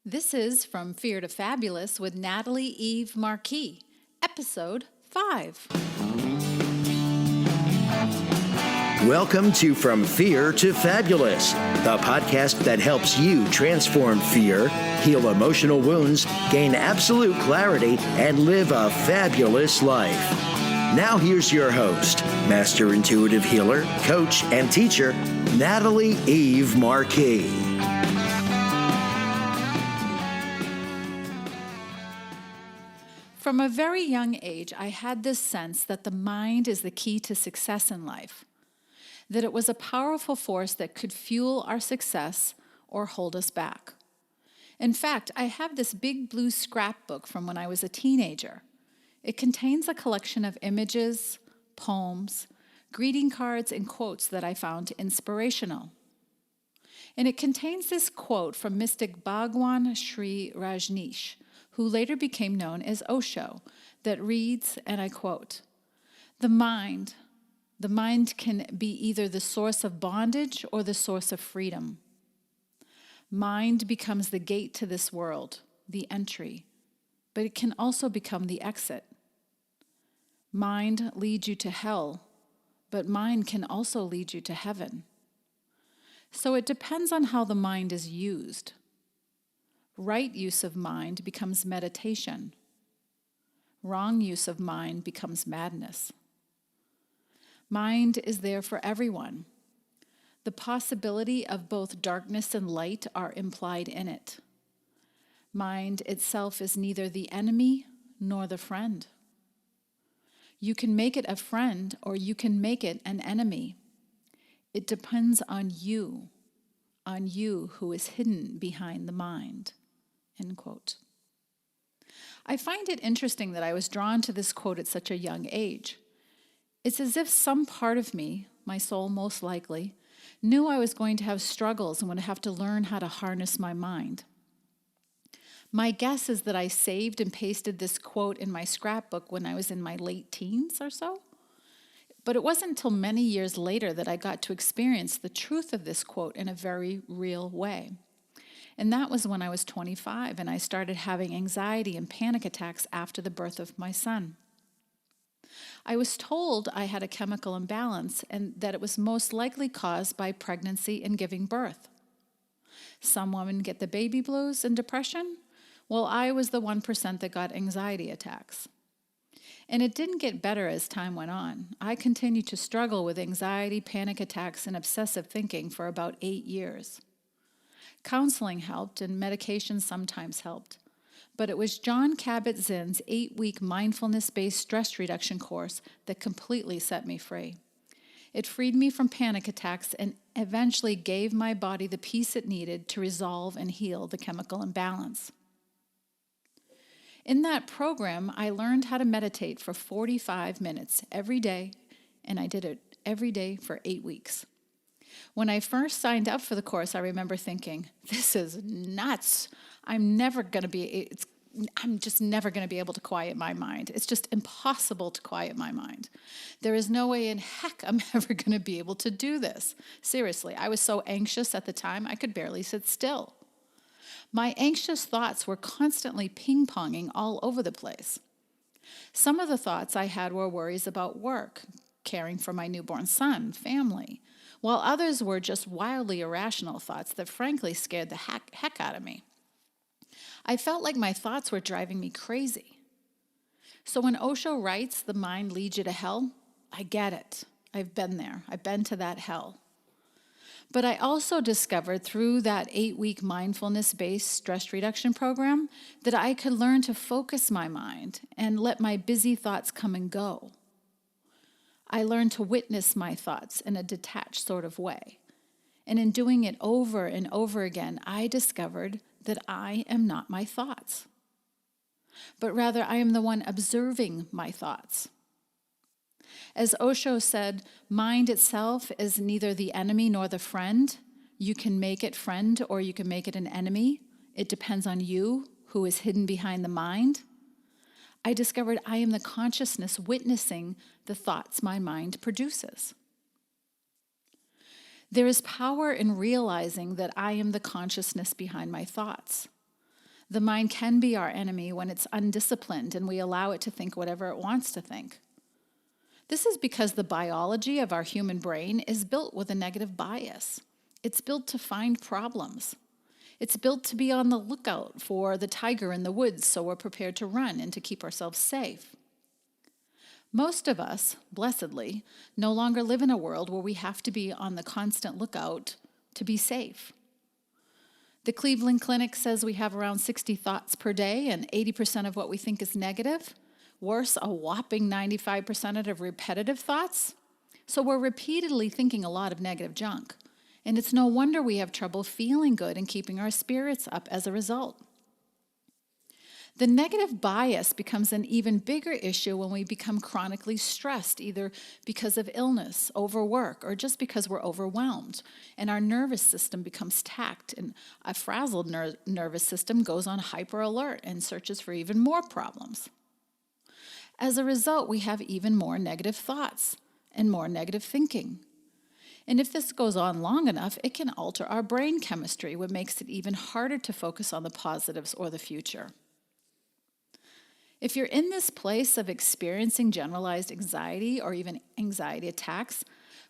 This is From Fear to Fabulous with Natalie Eve Marquis, Episode 5. Welcome to From Fear to Fabulous, the podcast that helps you transform fear, heal emotional wounds, gain absolute clarity, and live a fabulous life. Now here's your host, Master Intuitive Healer, Coach, and Teacher, Natalie Eve Marquis. From a very young age, I had this sense that the mind is the key to success in life, that it was a powerful force that could fuel our success or hold us back. In fact, I have this big blue scrapbook from when I was a teenager. It contains a collection of images, poems, greeting cards, and quotes that I found inspirational. And it contains this quote from mystic Bhagwan Sri Rajneesh, who later became known as Osho, that reads, and I quote, The mind can be either the source of bondage or the source of freedom. Mind becomes the gate to this world, the entry, but it can also become the exit. Mind leads you to hell, but mind can also lead you to heaven. So it depends on how the mind is used. Right use of mind becomes meditation. Wrong use of mind becomes madness. Mind is there for everyone. The possibility of both darkness and light are implied in it. Mind itself is neither the enemy nor the friend. You can make it a friend or you can make it an enemy. It depends on you who is hidden behind the mind. End quote. I find it interesting that I was drawn to this quote at such a young age. It's as if some part of me, my soul most likely, knew I was going to have struggles and would have to learn how to harness my mind. My guess is that I saved and pasted this quote in my scrapbook when I was in my late teens or so. But it wasn't until many years later that I got to experience the truth of this quote in a very real way. And that was when I was 25 and I started having anxiety and panic attacks after the birth of my son. I was told I had a chemical imbalance and that it was most likely caused by pregnancy and giving birth. Some women get the baby blues and depression. Well, I was the 1% that got anxiety attacks. And it didn't get better as time went on. I continued to struggle with anxiety, panic attacks, and obsessive thinking for about 8 years. Counseling helped and medication sometimes helped. But it was Jon Kabat-Zinn's 8-week mindfulness-based stress reduction course that completely set me free. It freed me from panic attacks and eventually gave my body the peace it needed to resolve and heal the chemical imbalance. In that program, I learned how to meditate for 45 minutes every day, and I did it every day for 8 weeks. When I first signed up for the course, I remember thinking, this is nuts. I'm just never going to be able to quiet my mind. It's just impossible to quiet my mind. There is no way in heck I'm ever going to be able to do this. Seriously, I was so anxious at the time, I could barely sit still. My anxious thoughts were constantly ping-ponging all over the place. Some of the thoughts I had were worries about work, caring for my newborn son, family, while others were just wildly irrational thoughts that frankly scared the heck out of me. I felt like my thoughts were driving me crazy. So when Osho writes, the mind leads you to hell, I get it. I've been there. I've been to that hell. But I also discovered through that 8-week mindfulness-based stress reduction program that I could learn to focus my mind and let my busy thoughts come and go. I learned to witness my thoughts in a detached sort of way. And in doing it over and over again, I discovered that I am not my thoughts, but rather I am the one observing my thoughts. As Osho said, mind itself is neither the enemy nor the friend. You can make it friend or you can make it an enemy. It depends on you who is hidden behind the mind. I discovered I am the consciousness witnessing the thoughts my mind produces. There is power in realizing that I am the consciousness behind my thoughts. The mind can be our enemy when it's undisciplined and we allow it to think whatever it wants to think. This is because the biology of our human brain is built with a negative bias. It's built to find problems. It's built to be on the lookout for the tiger in the woods so we're prepared to run and to keep ourselves safe. Most of us, blessedly, no longer live in a world where we have to be on the constant lookout to be safe. The Cleveland Clinic says we have around 60 thoughts per day, and 80% of what we think is negative. Worse, a whopping 95% of repetitive thoughts. So we're repeatedly thinking a lot of negative junk. And it's no wonder we have trouble feeling good and keeping our spirits up as a result. The negative bias becomes an even bigger issue when we become chronically stressed, either because of illness, overwork, or just because we're overwhelmed, and our nervous system becomes taxed, and a frazzled nervous system goes on hyper alert and searches for even more problems. As a result, we have even more negative thoughts and more negative thinking. And if this goes on long enough, it can alter our brain chemistry, what makes it even harder to focus on the positives or the future. If you're in this place of experiencing generalized anxiety or even anxiety attacks,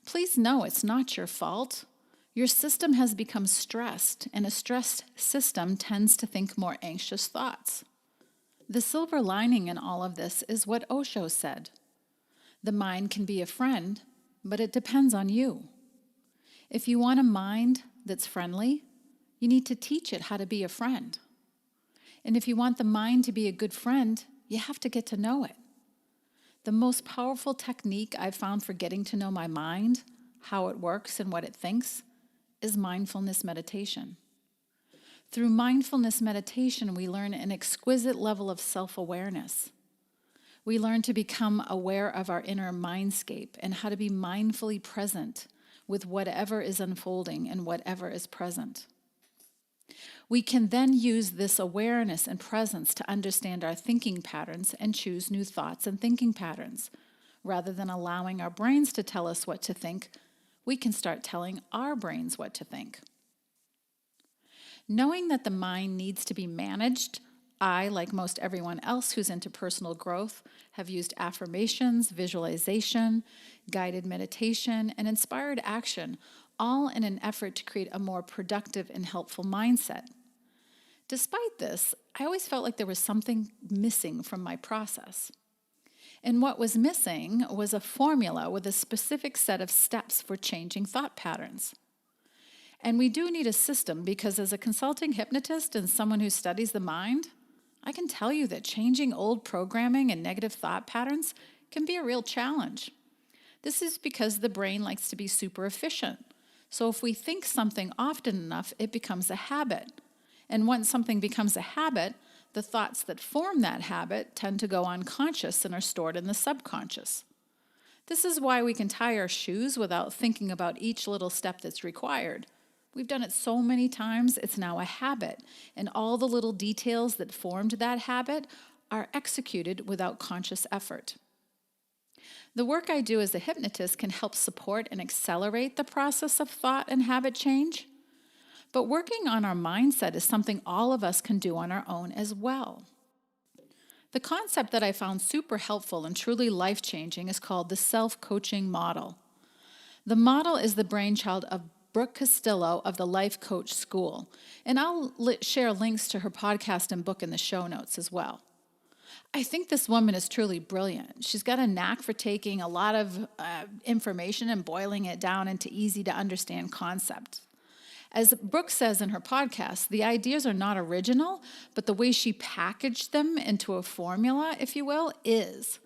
please know it's not your fault. Your system has become stressed, and a stressed system tends to think more anxious thoughts. The silver lining in all of this is what Osho said. The mind can be a friend, but it depends on you. If you want a mind that's friendly, you need to teach it how to be a friend. And if you want the mind to be a good friend, you have to get to know it. The most powerful technique I've found for getting to know my mind, how it works and what it thinks, is mindfulness meditation. Through mindfulness meditation, we learn an exquisite level of self-awareness. We learn to become aware of our inner mindscape and how to be mindfully present with whatever is unfolding and whatever is present. We can then use this awareness and presence to understand our thinking patterns and choose new thoughts and thinking patterns. Rather than allowing our brains to tell us what to think, we can start telling our brains what to think. Knowing that the mind needs to be managed, I, like most everyone else who's into personal growth, have used affirmations, visualization, guided meditation, and inspired action, all in an effort to create a more productive and helpful mindset. Despite this, I always felt like there was something missing from my process. And what was missing was a formula with a specific set of steps for changing thought patterns. And we do need a system because as a consulting hypnotist and someone who studies the mind, I can tell you that changing old programming and negative thought patterns can be a real challenge. This is because the brain likes to be super efficient. So if we think something often enough, it becomes a habit. And once something becomes a habit, the thoughts that form that habit tend to go unconscious and are stored in the subconscious. This is why we can tie our shoes without thinking about each little step that's required. We've done it so many times, it's now a habit, and all the little details that formed that habit are executed without conscious effort. The work I do as a hypnotist can help support and accelerate the process of thought and habit change. But working on our mindset is something all of us can do on our own as well. The concept that I found super helpful and truly life-changing is called the self-coaching model. The model is the brainchild of Brooke Castillo of the Life Coach School, and I'll share links to her podcast and book in the show notes as well. I think this woman is truly brilliant. She's got a knack for taking a lot of information and boiling it down into easy-to-understand concepts. As Brooke says in her podcast, the ideas are not original, but the way she packaged them into a formula, if you will, is.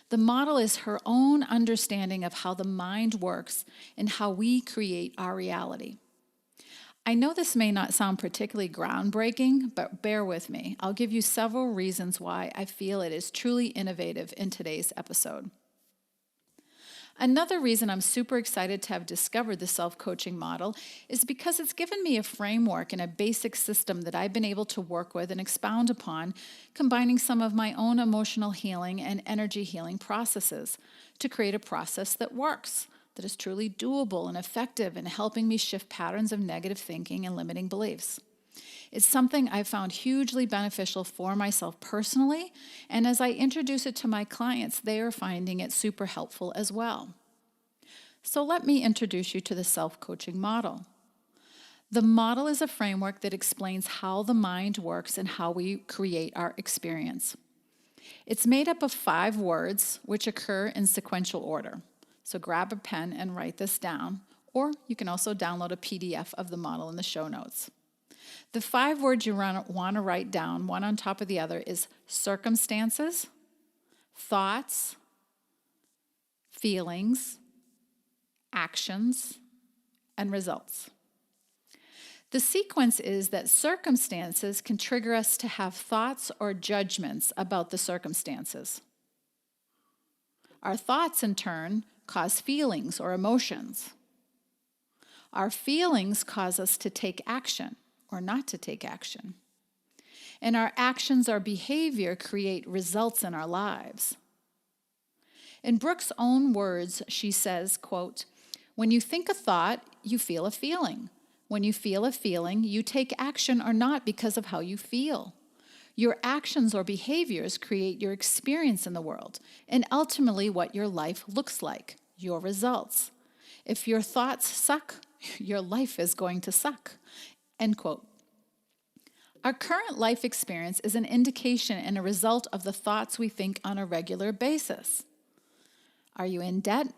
The model is her own understanding of how the mind works and how we create our reality. I know this may not sound particularly groundbreaking, but bear with me. I'll give you several reasons why I feel it is truly innovative in today's episode. Another reason I'm super excited to have discovered the self-coaching model is because it's given me a framework and a basic system that I've been able to work with and expound upon, combining some of my own emotional healing and energy healing processes to create a process that works, that is truly doable and effective in helping me shift patterns of negative thinking and limiting beliefs. It's something I've found hugely beneficial for myself personally, and as I introduce it to my clients, they are finding it super helpful as well. So let me introduce you to the self-coaching model. The model is a framework that explains how the mind works and how we create our experience. It's made up of 5 words which occur in sequential order. So grab a pen and write this down, or you can also download a PDF of the model in the show notes. The 5 words you want to write down, one on top of the other, is circumstances, thoughts, feelings, actions, and results. The sequence is that circumstances can trigger us to have thoughts or judgments about the circumstances. Our thoughts, in turn, cause feelings or emotions. Our feelings cause us to take action or not to take action. And our actions or behavior create results in our lives. In Brooke's own words, she says, quote, "When you think a thought, you feel a feeling. When you feel a feeling, you take action or not because of how you feel. Your actions or behaviors create your experience in the world and ultimately what your life looks like, your results. If your thoughts suck, your life is going to suck." End quote. Our current life experience is an indication and a result of the thoughts we think on a regular basis. Are you in debt,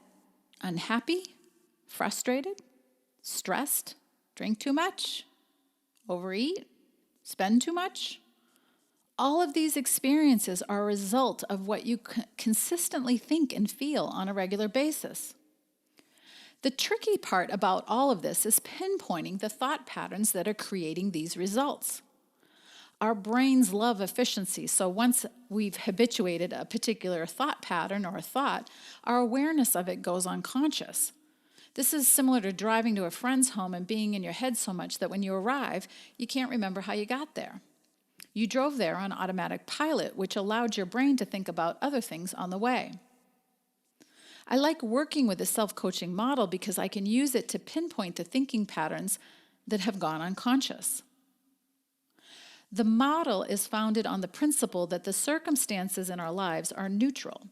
unhappy, frustrated, stressed, drink too much, overeat, spend too much? All of these experiences are a result of what you consistently think and feel on a regular basis. The tricky part about all of this is pinpointing the thought patterns that are creating these results. Our brains love efficiency, so once we've habituated a particular thought pattern or a thought, our awareness of it goes unconscious. This is similar to driving to a friend's home and being in your head so much that when you arrive, you can't remember how you got there. You drove there on automatic pilot, which allowed your brain to think about other things on the way. I like working with the self-coaching model because I can use it to pinpoint the thinking patterns that have gone unconscious. The model is founded on the principle that the circumstances in our lives are neutral.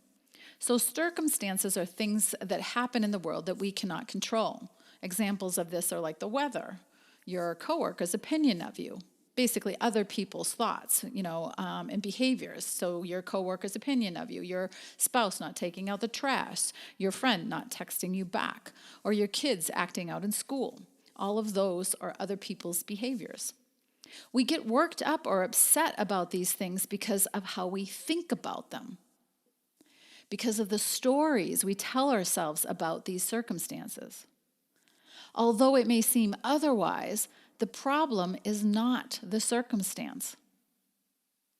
So circumstances are things that happen in the world that we cannot control. Examples of this are like the weather, your coworker's opinion of you, basically other people's thoughts, and behaviors. So your coworker's opinion of you, your spouse not taking out the trash, your friend not texting you back, or your kids acting out in school. All of those are other people's behaviors. We get worked up or upset about these things because of how we think about them, because of the stories we tell ourselves about these circumstances. Although it may seem otherwise, the problem is not the circumstance.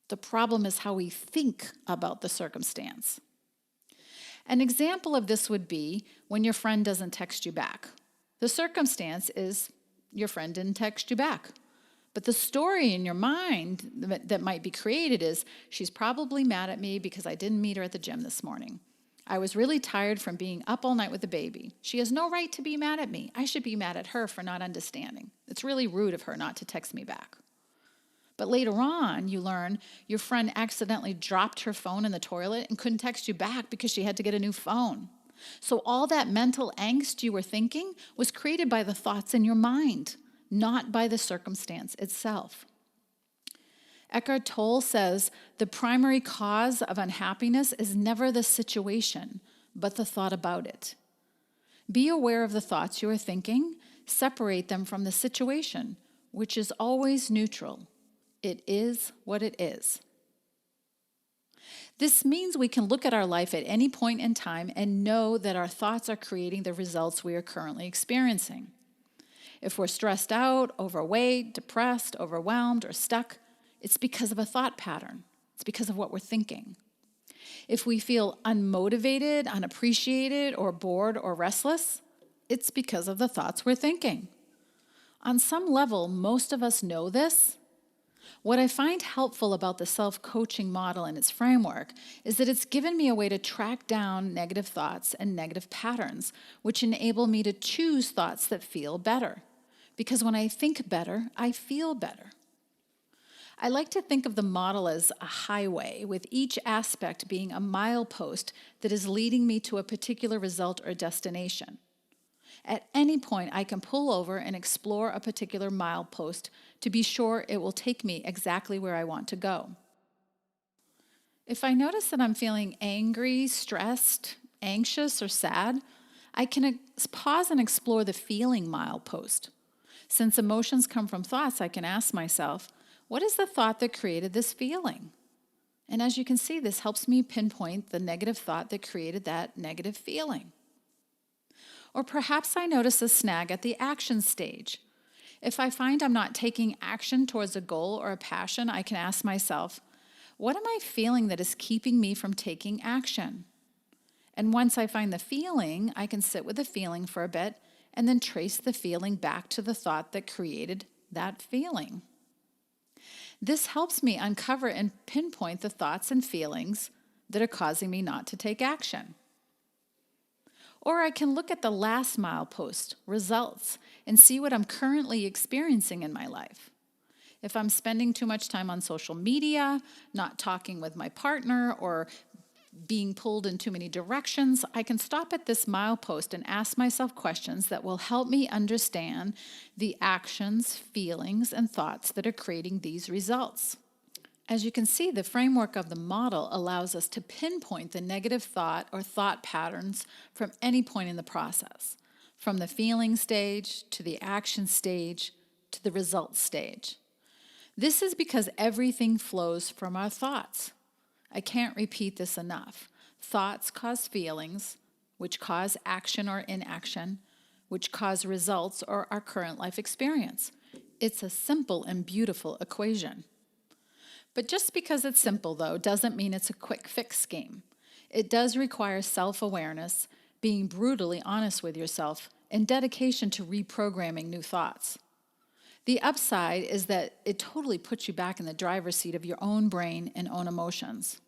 The problem is how we think about the circumstance. An example of this would be when your friend doesn't text you back. The circumstance is your friend didn't text you back. But the story in your mind that might be created is, she's probably mad at me because I didn't meet her at the gym this morning. I was really tired from being up all night with the baby. She has no right to be mad at me. I should be mad at her for not understanding. It's really rude of her not to text me back. But later on, you learn your friend accidentally dropped her phone in the toilet and couldn't text you back because she had to get a new phone. So all that mental angst you were thinking was created by the thoughts in your mind, not by the circumstance itself. Eckhart Tolle says, the primary cause of unhappiness is never the situation, but the thought about it. Be aware of the thoughts you are thinking, separate them from the situation, which is always neutral. It is what it is. This means we can look at our life at any point in time and know that our thoughts are creating the results we are currently experiencing. If we're stressed out, overweight, depressed, overwhelmed, or stuck, it's because of a thought pattern. It's because of what we're thinking. If we feel unmotivated, unappreciated, or bored or restless, it's because of the thoughts we're thinking. On some level, most of us know this. What I find helpful about the self-coaching model and its framework is that it's given me a way to track down negative thoughts and negative patterns, which enable me to choose thoughts that feel better. Because when I think better, I feel better. I like to think of the model as a highway, with each aspect being a milepost that is leading me to a particular result or destination. At any point, I can pull over and explore a particular milepost to be sure it will take me exactly where I want to go. If I notice that I'm feeling angry, stressed, anxious, or sad, I can pause and explore the feeling milepost. Since emotions come from thoughts, I can ask myself, what is the thought that created this feeling? And as you can see, this helps me pinpoint the negative thought that created that negative feeling. Or perhaps I notice a snag at the action stage. If I find I'm not taking action towards a goal or a passion, I can ask myself, what am I feeling that is keeping me from taking action? And once I find the feeling, I can sit with the feeling for a bit and then trace the feeling back to the thought that created that feeling. This helps me uncover and pinpoint the thoughts and feelings that are causing me not to take action. Or I can look at the last milepost, results, and see what I'm currently experiencing in my life. If I'm spending too much time on social media, not talking with my partner, or being pulled in too many directions, I can stop at this milepost and ask myself questions that will help me understand the actions, feelings, and thoughts that are creating these results. As you can see, the framework of the model allows us to pinpoint the negative thought or thought patterns from any point in the process, from the feeling stage to the action stage to the result stage. This is because everything flows from our thoughts. I can't repeat this enough. Thoughts cause feelings, which cause action or inaction, which cause results or our current life experience. It's a simple and beautiful equation. But just because it's simple, though, doesn't mean it's a quick fix scheme. It does require self-awareness, being brutally honest with yourself, and dedication to reprogramming new thoughts. The upside is that it totally puts you back in the driver's seat of your own brain and own emotions.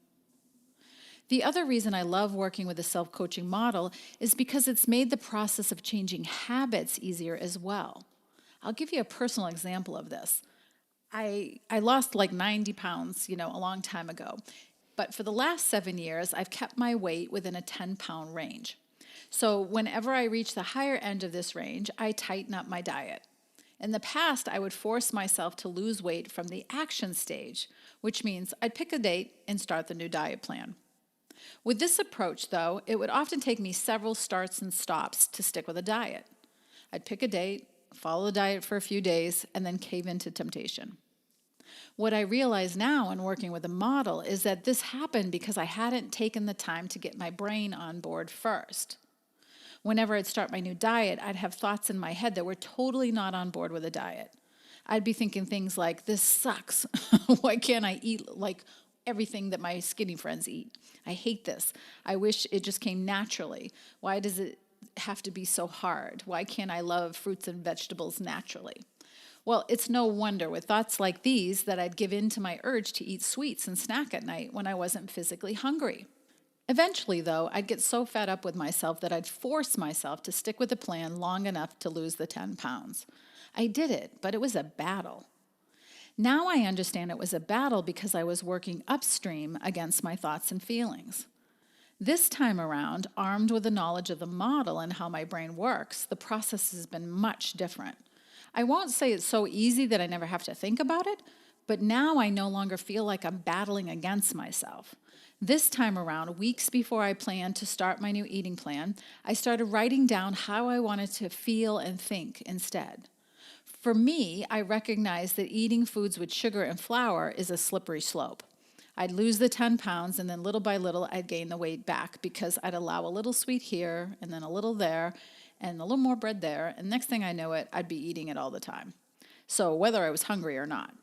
The other reason I love working with the self-coaching model is because it's made the process of changing habits easier as well. I'll give you a personal example of this. I lost like 90 pounds, a long time ago. But for the last 7 years, I've kept my weight within a 10-pound range. So whenever I reach the higher end of this range, I tighten up my diet. In the past, I would force myself to lose weight from the action stage, which means I'd pick a date and start the new diet plan. With this approach, though, it would often take me several starts and stops to stick with a diet. I'd pick a date, follow the diet for a few days, and then cave into temptation. What I realize now in working with a model is that this happened because I hadn't taken the time to get my brain on board first. Whenever I'd start my new diet, I'd have thoughts in my head that were totally not on board with a diet. I'd be thinking things like, this sucks. Why can't I eat like everything that my skinny friends eat? I hate this. I wish it just came naturally. Why does it have to be so hard? Why can't I love fruits and vegetables naturally? Well, it's no wonder with thoughts like these that I'd give in to my urge to eat sweets and snack at night when I wasn't physically hungry. Eventually, though, I'd get so fed up with myself that I'd force myself to stick with the plan long enough to lose the 10 pounds. I did it, but it was a battle. Now I understand it was a battle because I was working upstream against my thoughts and feelings. This time around, armed with the knowledge of the model and how my brain works, the process has been much different. I won't say it's so easy that I never have to think about it, but now I no longer feel like I'm battling against myself. This time around, weeks before I planned to start my new eating plan, I started writing down how I wanted to feel and think instead. For me, I recognized that eating foods with sugar and flour is a slippery slope. I'd lose the 10 pounds, and then little by little, I'd gain the weight back because I'd allow a little sweet here, and then a little there, and a little more bread there, and next thing I know it, I'd be eating it all the time. So whether I was hungry or not.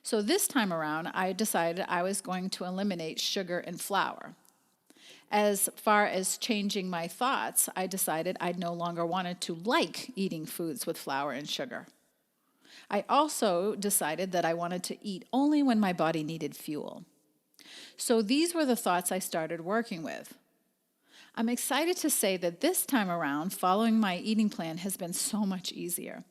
So this time around, I decided I was going to eliminate sugar and flour. As far as changing my thoughts, I decided I no longer wanted to like eating foods with flour and sugar. I also decided that I wanted to eat only when my body needed fuel. So these were the thoughts I started working with. I'm excited to say that this time around, following my eating plan has been so much easier.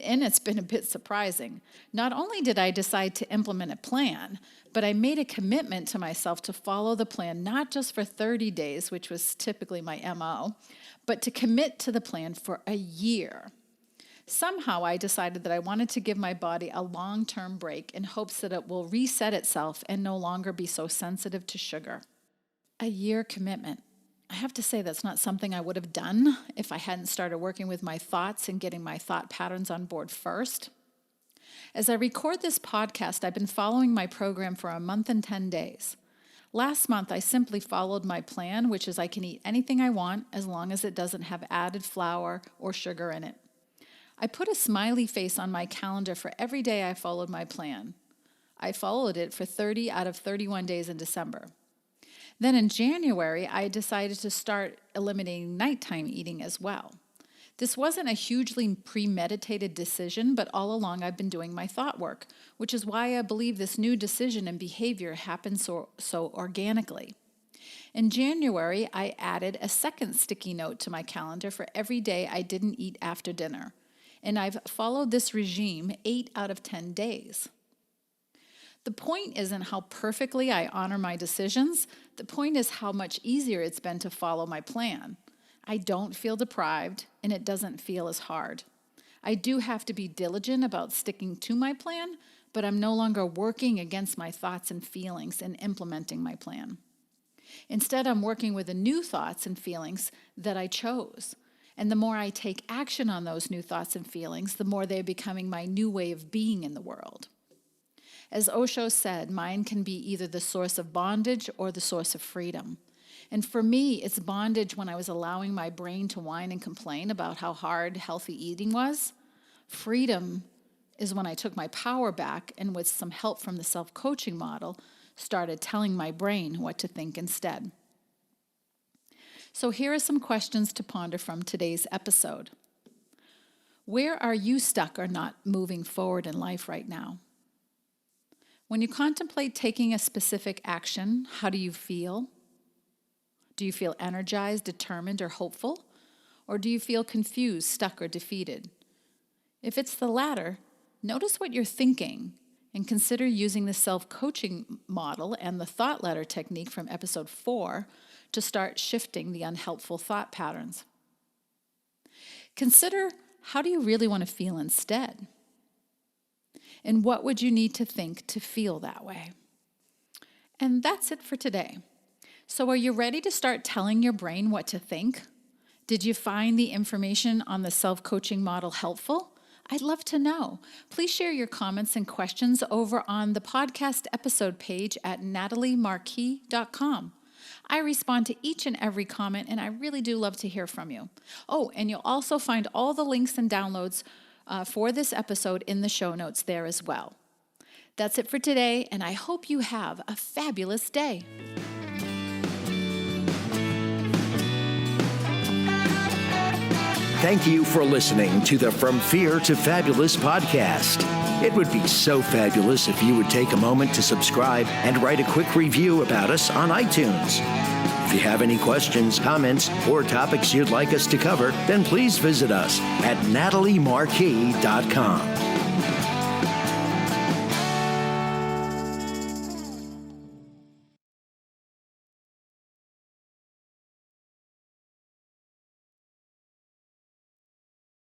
And it's been a bit surprising. Not only did I decide to implement a plan, but I made a commitment to myself to follow the plan not just for 30 days, which was typically my MO, but to commit to the plan for a year. Somehow I decided that I wanted to give my body a long-term break in hopes that it will reset itself and no longer be so sensitive to sugar. A year commitment. I have to say that's not something I would have done if I hadn't started working with my thoughts and getting my thought patterns on board first. As I record this podcast, I've been following my program for a month and 10 days. Last month, I simply followed my plan, which is I can eat anything I want as long as it doesn't have added flour or sugar in it. I put a smiley face on my calendar for every day I followed my plan. I followed it for 30 out of 31 days in December. Then in January, I decided to start eliminating nighttime eating as well. This wasn't a hugely premeditated decision, but all along I've been doing my thought work, which is why I believe this new decision and behavior happened so organically. In January, I added a second sticky note to my calendar for every day I didn't eat after dinner, and I've followed this regime 8 out of 10 days. The point isn't how perfectly I honor my decisions. The point is how much easier it's been to follow my plan. I don't feel deprived, and it doesn't feel as hard. I do have to be diligent about sticking to my plan, but I'm no longer working against my thoughts and feelings in implementing my plan. Instead, I'm working with the new thoughts and feelings that I chose. And the more I take action on those new thoughts and feelings, the more they're becoming my new way of being in the world. As Osho said, mind can be either the source of bondage or the source of freedom. And for me, it's bondage when I was allowing my brain to whine and complain about how hard healthy eating was. Freedom is when I took my power back and with some help from the self-coaching model, started telling my brain what to think instead. So here are some questions to ponder from today's episode. Where are you stuck or not moving forward in life right now? When you contemplate taking a specific action, how do you feel? Do you feel energized, determined, or hopeful? Or do you feel confused, stuck, or defeated? If it's the latter, notice what you're thinking and consider using the self-coaching model and the thought letter technique from episode 4 to start shifting the unhelpful thought patterns. Consider, how do you really want to feel instead? And what would you need to think to feel that way? And that's it for today. So are you ready to start telling your brain what to think? Did you find the information on the self-coaching model helpful? I'd love to know. Please share your comments and questions over on the podcast episode page at nataliemarquis.com. I respond to each and every comment, and I really do love to hear from you. Oh, and you'll also find all the links and downloads for this episode in the show notes there as well. That's it for today, and I hope you have a fabulous day. Thank you for listening to the From Fear to Fabulous podcast. It would be so fabulous if you would take a moment to subscribe and write a quick review about us on iTunes. If you have any questions, comments, or topics you'd like us to cover, then please visit us at nataliemarquis.com.